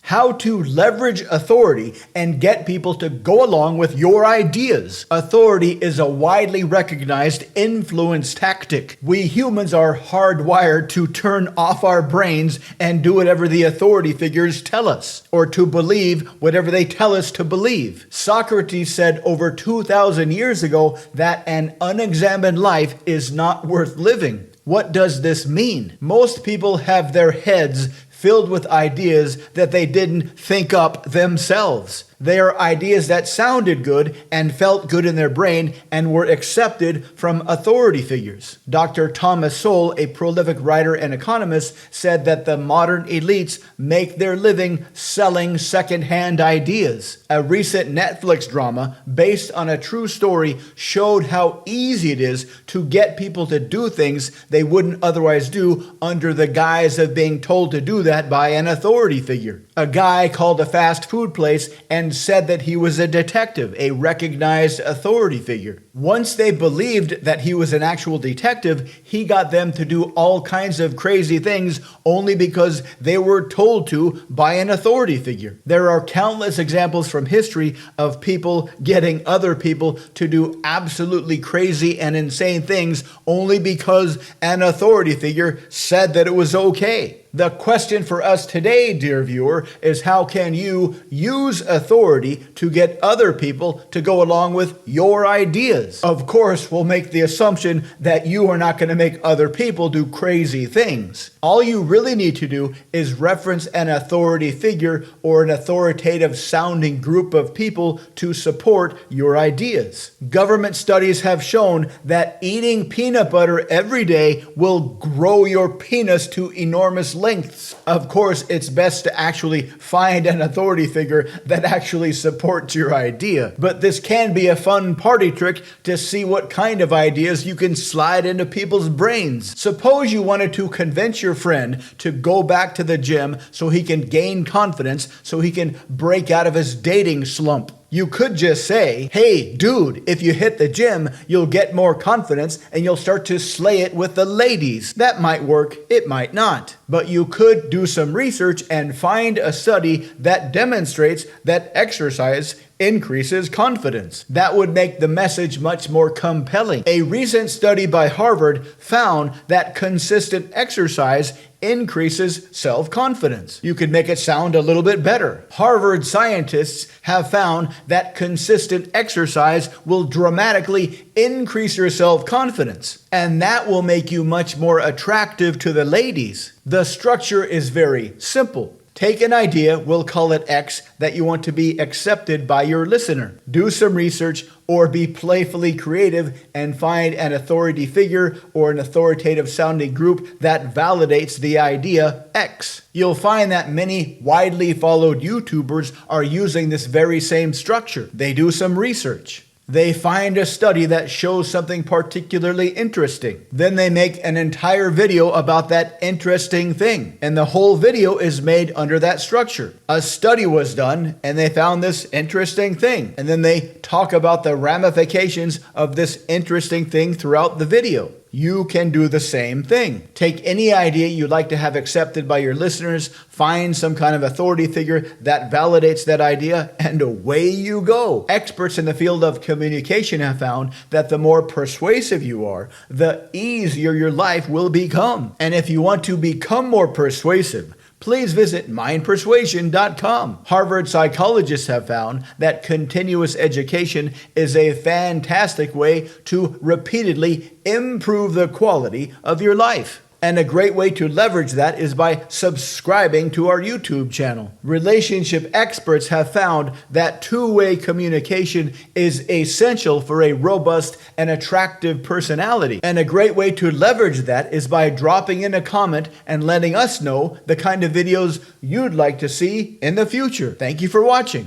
How to leverage authority and get people to go along with your ideas. Authority is a widely recognized influence tactic. We humans are hardwired to turn off our brains and do whatever the authority figures tell us, or to believe whatever they tell us to believe. Socrates said over 2,000 years ago that an unexamined life is not worth living. What does this mean? Most people have their heads filled with ideas that they didn't think up themselves. They are ideas that sounded good and felt good in their brain and were accepted from authority figures. Dr. Thomas Sowell, a prolific writer and economist, said that the modern elites make their living selling secondhand ideas. A recent Netflix drama based on a true story showed how easy it is to get people to do things they wouldn't otherwise do under the guise of being told to do that by an authority figure. A guy called a fast food place and said that he was a detective, a recognized authority figure. Once they believed that he was an actual detective, he got them to do all kinds of crazy things only because they were told to by an authority figure. There are countless examples from history of people getting other people to do absolutely crazy and insane things only because an authority figure said that it was okay. The question for us today, dear viewer, is how can you use authority to get other people to go along with your ideas? Of course, we'll make the assumption that you are not going to make other people do crazy things. All you really need to do is reference an authority figure or an authoritative sounding group of people to support your ideas. Government studies have shown that eating peanut butter every day will grow your penis to enormous lengths. Of course, it's best to actually find an authority figure that actually supports your idea. But this can be a fun party trick to see what kind of ideas you can slide into people's brains. Suppose you wanted to convince your friend to go back to the gym so he can gain confidence, so he can break out of his dating slump. You could just say, hey, dude, if you hit the gym, you'll get more confidence and you'll start to slay it with the ladies. That might work, it might not. But you could do some research and find a study that demonstrates that exercise increases confidence. That would make the message much more compelling. A recent study by Harvard found that consistent exercise increases self-confidence. You could make it sound a little bit better. Harvard scientists have found that consistent exercise will dramatically increase your self-confidence, and that will make you much more attractive to the ladies. The structure is very simple. Take an idea, we'll call it X, that you want to be accepted by your listener. Do some research or be playfully creative and find an authority figure or an authoritative sounding group that validates the idea X. You'll find that many widely followed YouTubers are using this very same structure. They do some research. They find a study that shows something particularly interesting. Then they make an entire video about that interesting thing. And the whole video is made under that structure. A study was done and they found this interesting thing. And then they talk about the ramifications of this interesting thing throughout the video. You can do the same thing. Take any idea you'd like to have accepted by your listeners, find some kind of authority figure that validates that idea, and away you go. Experts in the field of communication have found that the more persuasive you are, the easier your life will become. And if you want to become more persuasive, please visit mindpersuasion.com. Harvard psychologists have found that continuous education is a fantastic way to repeatedly improve the quality of your life. And a great way to leverage that is by subscribing to our YouTube channel. Relationship experts have found that two-way communication is essential for a robust and attractive personality. And a great way to leverage that is by dropping in a comment and letting us know the kind of videos you'd like to see in the future. Thank you for watching.